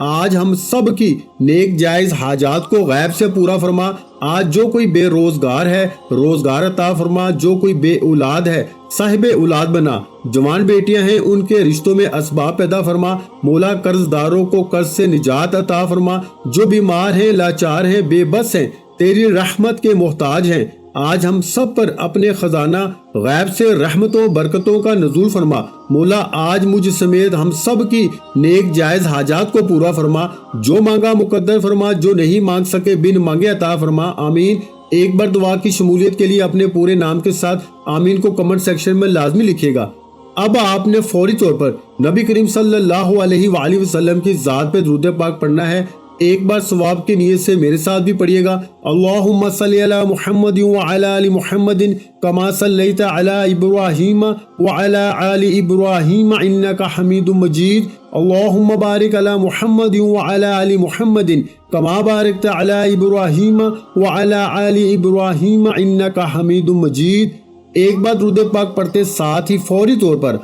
آج ہم سب کی نیک جائز حاجات کو غیب سے پورا فرما۔ آج جو کوئی بے روزگار ہے روزگار عطا فرما، جو کوئی بے اولاد ہے صاحب اولاد بنا، جوان بیٹیاں ہیں ان کے رشتوں میں اسباب پیدا فرما۔ مولا قرض داروں کو قرض سے نجات عطا فرما، جو بیمار ہیں لاچار ہیں بے بس ہیں تیری رحمت کے محتاج ہیں۔ آج ہم سب پر اپنے خزانہ غیب سے رحمتوں برکتوں کا نزول فرما۔ مولا آج مجھ سمیت ہم سب کی نیک جائز حاجات کو پورا فرما، جو مانگا مقدر فرما، جو نہیں مانگ سکے بن مانگے عطا فرما، آمین۔ ایک بار دعا کی شمولیت کے لیے اپنے پورے نام کے ساتھ آمین کو کمنٹ سیکشن میں لازمی لکھیے گا۔ اب آپ نے فوری طور پر نبی کریم صلی اللہ علیہ وآلہ وسلم کی ذات پہ درود پاک پڑھنا ہے۔ ایک بار ثواب کی نیت سے میرے ساتھ بھی پڑھیے گا، اللہم صلی علی محمد وعلی آل محمد کما صلیت علی ابراہیم وعلی آل ابراہیم انک حمید مجید، اللہم بارک علی محمد وعلی آل محمد کما بارکت علی ابراہیم وعلی آل ابراہیم انک حمید مجید۔ ایک بار درود پاک پڑھتے ساتھ ہی فوری طور پر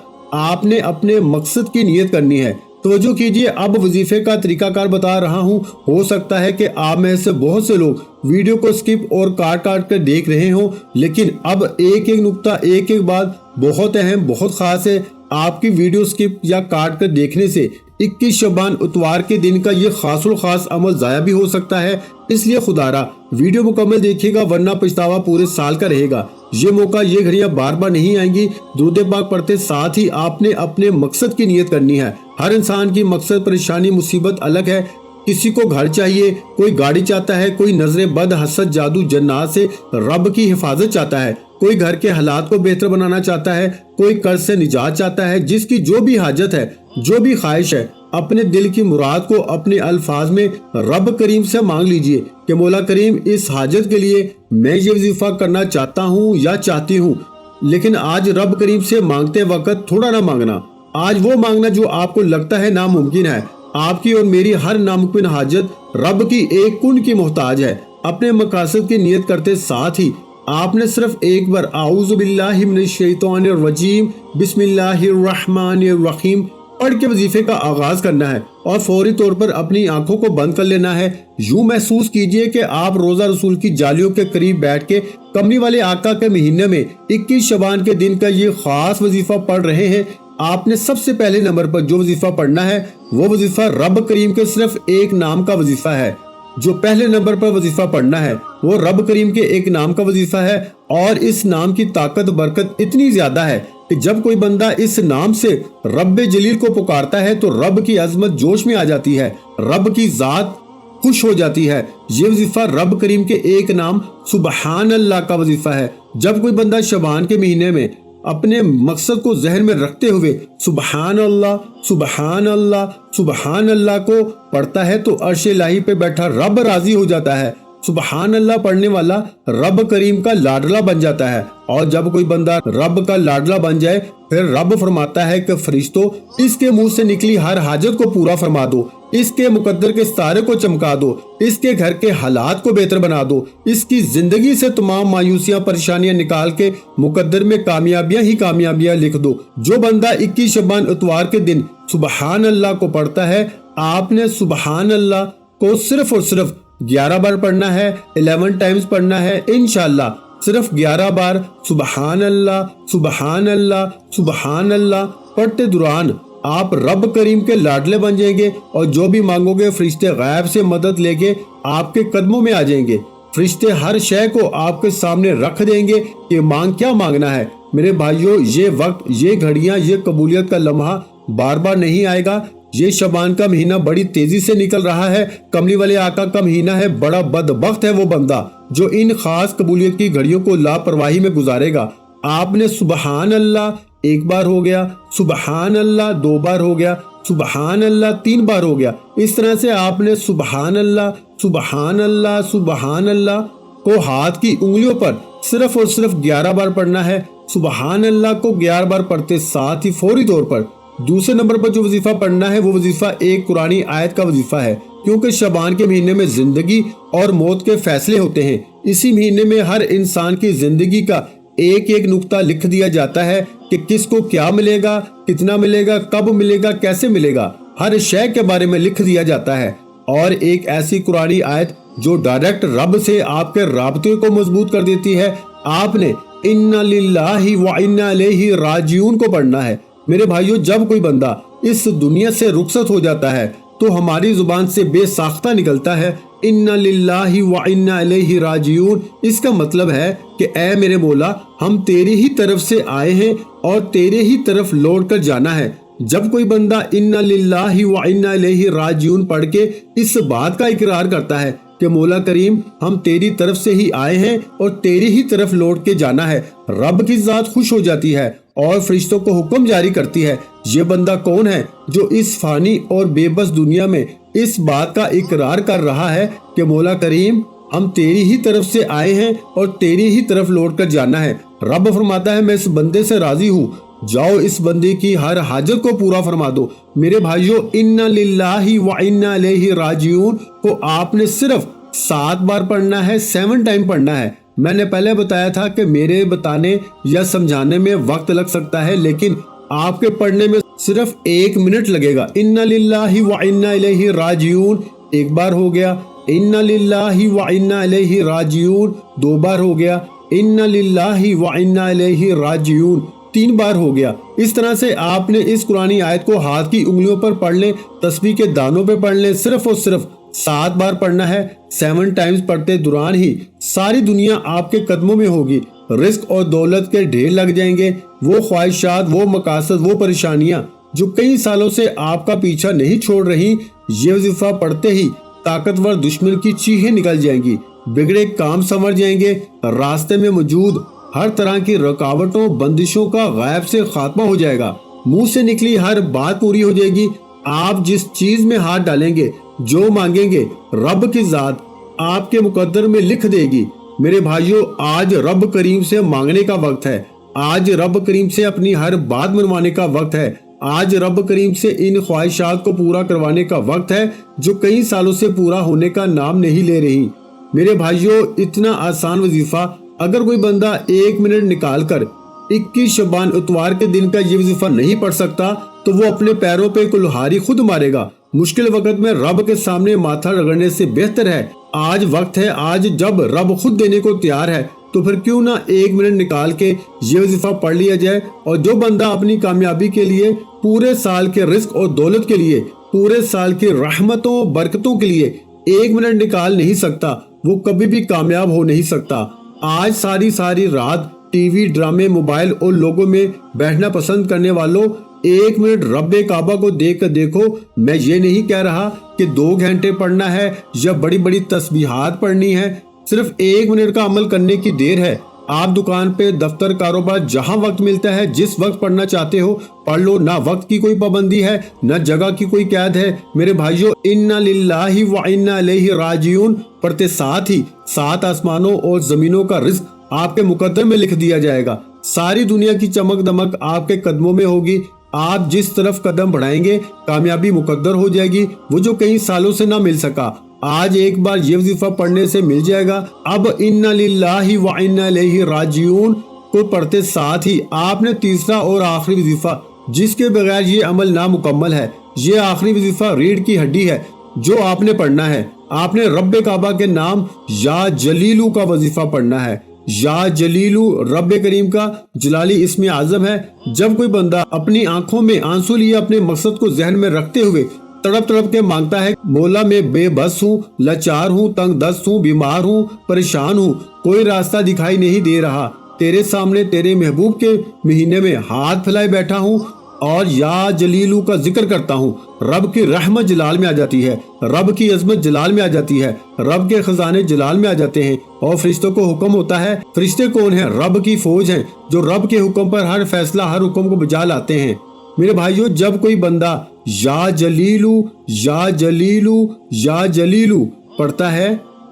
آپ نے اپنے مقصد کی نیت کرنی ہے۔ توجہ کیجئے، اب وظیفے کا طریقہ کار بتا رہا ہوں۔ ہو سکتا ہے کہ آپ میں سے بہت سے لوگ ویڈیو کو سکپ اور کاٹ کر دیکھ رہے ہوں، لیکن اب ایک ایک نقطہ ایک ایک بات بہت اہم بہت خاص ہے۔ آپ کی ویڈیو سکپ یا کاٹ کر دیکھنے سے 21 شعبان اتوار کے دن کا یہ خاص الخاص عمل ضائع بھی ہو سکتا ہے، اس لیے خدا را ویڈیو مکمل دیکھیے گا ورنہ پچھتاوا پورے سال کا رہے گا۔ یہ موقع یہ گھڑیاں بار بار نہیں آئیں گی۔ درود پاک پڑھتے ساتھ ہی آپ نے اپنے مقصد کی نیت کرنی ہے۔ ہر انسان کی مقصد پریشانی مصیبت الگ ہے، کسی کو گھر چاہیے، کوئی گاڑی چاہتا ہے، کوئی نظر بد حسد جادو جنات سے رب کی حفاظت چاہتا ہے، کوئی گھر کے حالات کو بہتر بنانا چاہتا ہے، کوئی قرض سے نجات چاہتا ہے۔ جس کی جو بھی حاجت ہے جو بھی خواہش ہے اپنے دل کی مراد کو اپنے الفاظ میں رب کریم سے مانگ لیجئے کہ مولا کریم اس حاجت کے لیے میں یہ وظیفہ کرنا چاہتا ہوں یا چاہتی ہوں۔ لیکن آج رب کریم سے مانگتے وقت تھوڑا نہ مانگنا، آج وہ مانگنا جو آپ کو لگتا ہے ناممکن ہے۔ آپ کی اور میری ہر ناممکن حاجت رب کی ایک کن کی محتاج ہے۔ اپنے مقاصد کی نیت کرتے ساتھ ہی آپ نے صرف ایک بار اعوذ باللہ من الشیطان الرجیم بسم اللہ الرحمن الرحیم پڑھ کے وظیفے کا آغاز کرنا ہے اور فوری طور پر اپنی آنکھوں کو بند کر لینا ہے۔ یوں محسوس کیجئے کہ آپ روزہ رسول کی جالیوں کے قریب بیٹھ کے کملی والے آقا کے مہینے میں 21 شعبان کے دن کا یہ خاص وظیفہ پڑھ رہے ہیں۔ آپ نے سب سے پہلے نمبر پر جو وظیفہ پڑھنا ہے وہ وظیفہ رب کریم کے صرف ایک نام کا وظیفہ ہے۔ جو پہلے نمبر پر وظیفہ پڑھنا ہے وہ رب کریم کے ایک نام کا وظیفہ ہے، اور اس نام کی طاقت برکت اتنی زیادہ ہے کہ جب کوئی بندہ اس نام سے رب جلیل کو پکارتا ہے تو رب کی عظمت جوش میں آ جاتی ہے، رب کی ذات خوش ہو جاتی ہے۔ یہ وظیفہ رب کریم کے ایک نام سبحان اللہ کا وظیفہ ہے۔ جب کوئی بندہ شعبان کے مہینے میں اپنے مقصد کو ذہن میں رکھتے ہوئے سبحان اللہ سبحان اللہ سبحان اللہ کو پڑھتا ہے تو عرش الہی پہ بیٹھا رب راضی ہو جاتا ہے۔ سبحان اللہ پڑھنے والا رب کریم کا لاڈلا بن جاتا ہے، اور جب کوئی بندہ رب کا لاڈلا بن جائے پھر رب فرماتا ہے کہ فرشتوں اس کے منہ سے نکلی ہر حاجت کو پورا فرما دو، اس کے مقدر کے ستارے کو چمکا دو، اس کے گھر کے حالات کو بہتر بنا دو، اس کی زندگی سے تمام مایوسیاں پریشانیاں نکال کے مقدر میں کامیابیاں ہی کامیابیاں لکھ دو۔ جو بندہ 21 شعبان اتوار کے دن سبحان اللہ کو پڑھتا ہے، آپ نے سبحان اللہ کو صرف اور صرف 11 بار پڑھنا ہے، 11 ٹائمز پڑھنا ہے انشاءاللہ۔ صرف 11 بار سبحان اللہ سبحان اللہ سبحان اللہ پڑھتے دوران آپ رب کریم کے لاڈلے بن جائیں گے، اور جو بھی مانگو گے فرشتے غیب سے مدد لے کے آپ کے قدموں میں آ جائیں گے۔ فرشتے ہر شے کو آپ کے سامنے رکھ دیں گے کہ مانگ کیا مانگنا ہے۔ میرے بھائیوں، یہ وقت، یہ گھڑیاں، یہ قبولیت کا لمحہ بار بار نہیں آئے گا۔ یہ شعبان کا مہینہ بڑی تیزی سے نکل رہا ہے، کملی والے آقا کا مہینہ ہے۔ بڑا بدبخت ہے وہ بندہ جو ان خاص قبولیت کی گھڑیوں کو لاپرواہی میں گزارے گا۔ آپ نے سبحان اللہ 1 بار ہو گیا، سبحان اللہ 2 بار ہو گیا، سبحان اللہ 3 بار ہو گیا، اس طرح سے آپ نے سبحان اللہ سبحان اللہ سبحان اللہ کو ہاتھ کی انگلیوں پر صرف اور صرف 11 بار پڑھنا ہے۔ سبحان اللہ کو 11 بار پڑھتے ساتھ ہی فوری طور پر دوسرے نمبر پر جو وظیفہ پڑھنا ہے وہ وظیفہ ایک قرآنی آیت کا وظیفہ ہے، کیونکہ شعبان کے مہینے میں زندگی اور موت کے فیصلے ہوتے ہیں۔ اسی مہینے میں ہر انسان کی زندگی کا ایک ایک نقطہ لکھ دیا جاتا ہے کہ کس کو کیا ملے گا، کتنا ملے گا، کب ملے گا، کیسے ملے گا۔ ہر شے کے بارے میں لکھ دیا جاتا ہے، اور ایک ایسی قرآنی آیت جو ڈائریکٹ رب سے آپ کے رابطے کو مضبوط کر دیتی ہے، آپ نے اِنَّا لِلَّهِ وَإِنَّا إِلَيْهِ رَاجِعُونَ کو پڑھنا ہے۔ میرے بھائیو، جب کوئی بندہ اس دنیا سے رخصت ہو جاتا ہے تو ہماری زبان سے بے ساختہ نکلتا ہے اِنَّا لِلَّهِ وَإِنَّا إِلَيْهِ رَاجِعُونَ۔ اس کا مطلب ہے کہ اے میرے مولا، ہم تیری ہی طرف سے آئے ہیں اور تیرے ہی طرف لوٹ کر جانا ہے۔ جب کوئی بندہ اِنَّا لِلَّهِ وَإِنَّا إِلَيْهِ رَاجِعُونَ پڑھ کے اس بات کا اقرار کرتا ہے کہ مولا کریم، ہم تیری طرف سے ہی آئے ہیں اور تیری ہی طرف لوٹ کے جانا ہے، رب کی ذات خوش ہو جاتی ہے اور فرشتوں کو حکم جاری کرتی ہے۔ یہ بندہ کون ہے جو اس فانی اور بے بس دنیا میں اس بات کا اقرار کر رہا ہے کہ مولا کریم، ہم تیری ہی طرف سے آئے ہیں اور تیری ہی طرف لوٹ کر جانا ہے۔ رب فرماتا ہے میں اس بندے سے راضی ہوں، جاؤ اس بندے کی ہر حاجت کو پورا فرما دو۔ میرے بھائیو، اِنَّا لِلَّهِ وَإِنَّا إِلَيْهِ رَاجِعُونَ کو آپ نے صرف 7 بار پڑھنا ہے، 7 ٹائم پڑھنا ہے۔ میں نے پہلے بتایا تھا کہ میرے بتانے یا سمجھانے میں وقت لگ سکتا ہے، لیکن آپ کے پڑھنے میں صرف 1 منٹ لگے گا۔ اِنَّا لِلَّهِ وَإِنَّا إِلَيْهِ رَاجِعُونَ ایک بار ہو گیا، اِنَّا لِلَّهِ وَإِنَّا إِلَيْهِ رَاجِعُونَ 2 بار ہو گیا، اِنَّا لِلَّهِ وَإِنَّا إِلَيْهِ رَاجِعُونَ 3 بار ہو گیا۔ اس طرح سے آپ نے اس قرآنی آیت کو ہاتھ کی انگلیوں پر پڑھ لیں، تسبیح کے دانوں پہ پڑھ لیں، صرف اور صرف 7 بار پڑھنا ہے۔ 7 ٹائمز پڑھتے دوران ہی ساری دنیا آپ کے قدموں میں ہوگی، رزق اور دولت کے ڈھیر لگ جائیں گے۔ وہ خواہشات، وہ مقاصد، وہ پریشانیاں جو کئی سالوں سے آپ کا پیچھا نہیں چھوڑ رہی، یہ وظیفہ پڑھتے ہی طاقتور دشمن کی چیخیں نکل جائیں گی، بگڑے کام سنور جائیں گے، راستے میں موجود ہر طرح کی رکاوٹوں، بندشوں کا غائب سے خاتمہ ہو جائے گا، منہ سے نکلی ہر بات پوری ہو جائے گی۔ آپ جس چیز میں ہاتھ ڈالیں گے، جو مانگیں گے، رب کی ذات آپ کے مقدر میں لکھ دے گی۔ میرے بھائیو، آج رب کریم سے مانگنے کا وقت ہے، آج رب کریم سے اپنی ہر بات منوانے کا وقت ہے، آج رب کریم سے ان خواہشات کو پورا کروانے کا وقت ہے جو کئی سالوں سے پورا ہونے کا نام نہیں لے رہی۔ میرے بھائیو، اتنا آسان وظیفہ اگر کوئی بندہ 1 منٹ نکال کر 21 شعبان اتوار کے دن کا یہ وظیفہ نہیں پڑھ سکتا تو وہ اپنے پیروں پہ کلہاڑی خود مارے گا۔ مشکل وقت میں رب کے سامنے ماتھا رگڑنے سے بہتر ہے آج وقت ہے، آج جب رب خود دینے کو تیار ہے، تو پھر کیوں نہ 1 منٹ نکال کے یہ وظیفہ پڑھ لیا جائے۔ اور جو بندہ اپنی کامیابی کے لیے، پورے سال کے رزق اور دولت کے لیے، پورے سال کی رحمتوں برکتوں کے لیے 1 منٹ نکال نہیں سکتا، وہ کبھی بھی کامیاب ہو نہیں سکتا۔ آج ساری رات ٹی وی، ڈرامے، موبائل اور لوگوں میں بیٹھنا پسند کرنے والوں، 1 منٹ رب کعبہ کو دیکھ کر دیکھو۔ میں یہ نہیں کہہ رہا کہ 2 گھنٹے پڑھنا ہے یا بڑی بڑی تسبیحات پڑھنی ہے، صرف 1 منٹ کا عمل کرنے کی دیر ہے۔ آپ دکان پہ، دفتر، کاروبار، جہاں وقت ملتا ہے، جس وقت پڑھنا چاہتے ہو پڑھ لو، نہ وقت کی کوئی پابندی ہے، نہ جگہ کی کوئی قید ہے۔ میرے بھائیو، اِنَّا لِلَّهِ وَإِنَّا إِلَيْهِ رَاجِعُونَ پڑھتے ساتھ ہی 7 آسمانوں اور زمینوں کا رزق آپ کے مقدر میں لکھ دیا جائے گا۔ ساری دنیا کی چمک دمک آپ کے قدموں میں ہوگی۔ آپ جس طرف قدم بڑھائیں گے، کامیابی مقدر ہو جائے گی، وہ جو کئی سالوں سے نہ مل سکا، آج ایک بار یہ وظیفہ پڑھنے سے مل جائے گا۔ اب اِنَّا لِلَّهِ وَإِنَّا إِلَيْهِ رَاجِعُونَ کو پڑھتے ساتھ ہی آپ نے تیسرا اور آخری وظیفہ، جس کے بغیر یہ عمل نامکمل ہے، یہ آخری وظیفہ ریڑھ کی ہڈی ہے جو آپ نے پڑھنا ہے۔ آپ نے رب کعبہ کے نام یا جلیلو کا وظیفہ پڑھنا ہے۔ یا جلیلو رب کریم کا جلالی اسم اعظم ہے۔ جب کوئی بندہ اپنی آنکھوں میں آنسو لیے اپنے مقصد کو ذہن میں رکھتے ہوئے تڑپ تڑپ کے مانگتا ہے، مولا میں بے بس ہوں، لاچار ہوں، تنگ دست ہوں، بیمار ہوں، پریشان ہوں، کوئی راستہ دکھائی نہیں دے رہا، تیرے سامنے تیرے محبوب کے مہینے میں ہاتھ پھیلائے بیٹھا ہوں اور یا جلیلو کا ذکر کرتا ہوں، رب کی رحمت جلال میں آ جاتی ہے، رب کی عظمت جلال میں آ جاتی ہے، رب کے خزانے جلال میں آ جاتے ہیں، اور فرشتوں کو حکم ہوتا ہے۔ فرشتے کون ہیں؟ رب کی فوج ہیں جو رب کے حکم پر ہر فیصلہ، ہر حکم کو بجا لاتے ہیں۔ میرے بھائیو، جب کوئی بندہ یا جلیلو یا جلیلو یا جلیلو پڑھتا ہے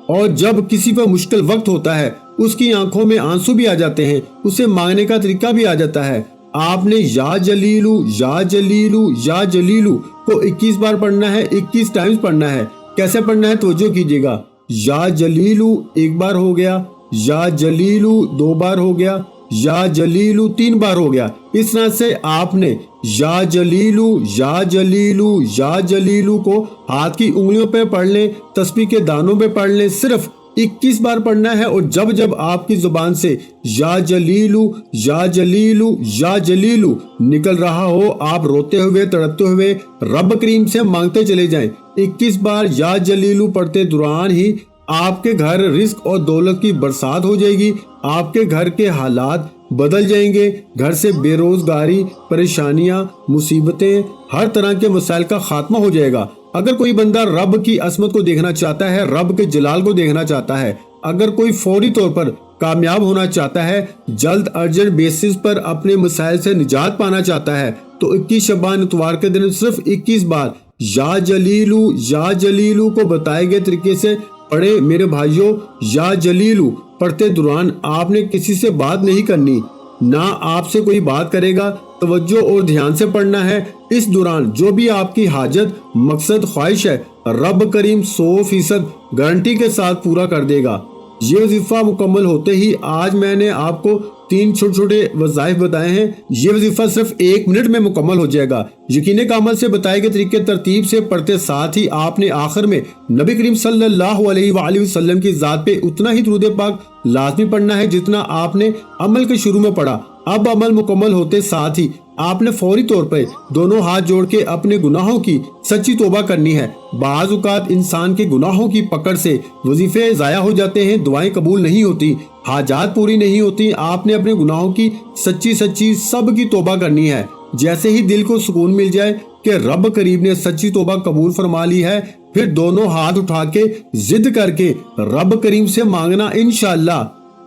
اور جب کسی پر مشکل وقت ہوتا ہے، اس کی آنکھوں میں آنسو بھی آ جاتے ہیں، اسے مانگنے کا طریقہ بھی آ جاتا ہے، آپ نے یا جلیلو یا جلیلو یا جلیلو کو 21 بار پڑھنا ہے، 21 ٹائمز پڑھنا ہے۔ کیسے پڑھنا ہے توجہ کیجیے گا۔ یا جلیلو 1 بار ہو گیا، یا جلیلو 2 بار ہو گیا، یا جلیلو 3 بار ہو گیا۔ اس طرح سے آپ نے یا جلیلو یا جلیلو یا جلیلو کو ہاتھ کی انگلیوں پہ پڑھ لیں، تسبیح کے دانوں پہ پڑھ لیں، صرف 21 بار پڑھنا ہے۔ اور جب جب آپ کی زبان سے یا جلیلو یا جلیلو یا جلیلو نکل رہا ہو، آپ روتے ہوئے تڑپتے ہوئے رب کریم سے مانگتے چلے جائیں۔ 21 بار یا جلیلو پڑھتے دوران ہی آپ کے گھر رزق اور دولت کی برسات ہو جائے گی، آپ کے گھر کے حالات بدل جائیں گے، گھر سے بے روزگاری، پریشانیاں، مصیبتیں، ہر طرح کے مسائل کا خاتمہ ہو جائے گا۔ اگر کوئی بندہ رب کی عظمت کو دیکھنا چاہتا ہے، رب کے جلال کو دیکھنا چاہتا ہے، اگر کوئی فوری طور پر کامیاب ہونا چاہتا ہے، جلد ارجنٹ بیسس پر اپنے مسائل سے نجات پانا چاہتا ہے، تو 21 شعبان اتوار کے دن صرف 21 بار یا جلیلو کو بتائے گئے طریقے سے پڑھے۔ میرے بھائیوں، یا جلیلو پڑھتے دوران آپ نے کسی سے بات نہیں کرنی، نہ آپ سے کوئی بات کرے گا، توجہ اور دھیان سے پڑھنا ہے۔ اس دوران جو بھی آپ کی حاجت، مقصد، خواہش ہے، رب کریم 100% گارنٹی کے ساتھ پورا کر دے گا۔ یہ وظیفہ مکمل ہوتے ہی آج میں نے آپ کو 3 چھوٹے چھوٹے وظائف بتائے ہیں، یہ وظیفہ صرف 1 منٹ میں مکمل ہو جائے گا۔ یقین کامل سے بتائے گئے طریقے ترتیب سے پڑھتے ساتھ ہی آپ نے آخر میں نبی کریم صلی اللہ علیہ وآلہ وسلم کی ذات پہ اتنا ہی درود پاک لازمی پڑھنا ہے جتنا آپ نے عمل کے شروع میں پڑھا۔ اب عمل مکمل ہوتے ساتھ ہی آپ نے فوری طور پر دونوں ہاتھ جوڑ کے اپنے گناہوں کی سچی توبہ کرنی ہے۔ بعض اوقات انسان کے گناہوں کی پکڑ سے وظیفے ضائع ہو جاتے ہیں، دعائیں قبول نہیں ہوتی، حاجات پوری نہیں ہوتی۔ آپ نے اپنے گناہوں کی سچی سب کی توبہ کرنی ہے۔ جیسے ہی دل کو سکون مل جائے کہ رب کریم نے سچی توبہ قبول فرما لی ہے، پھر دونوں ہاتھ اٹھا کے ضد کر کے رب کریم سے مانگنا۔ انشاءاللہ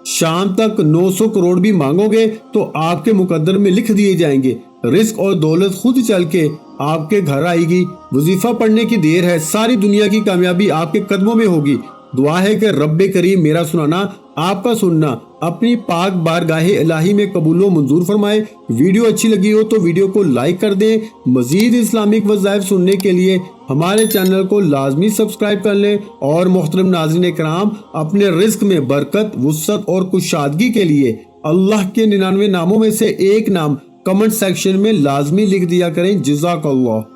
شام تک 900 کروڑ بھی مانگو گے تو آپ کے مقدر میں لکھ دیے جائیں گے، رزق اور دولت خود چل کے آپ کے گھر آئے گی۔ وظیفہ پڑھنے کی دیر ہے، ساری دنیا کی کامیابی آپ کے قدموں میں ہوگی۔ دعا ہے کہ رب کریم میرا سنانا، آپ کا سننا اپنی پاک بارگاہ الہی میں قبول و منظور فرمائے۔ ویڈیو اچھی لگی ہو تو ویڈیو کو لائک کر دیں۔ مزید اسلامک وظائف سننے کے لیے ہمارے چینل کو لازمی سبسکرائب کر لیں۔ اور محترم ناظرین کرام، اپنے رزق میں برکت، وسعت اور کشادگی کے لیے اللہ کے 99 ناموں میں سے ایک نام کمنٹ سیکشن میں لازمی لکھ دیا کریں۔ جزاک اللہ۔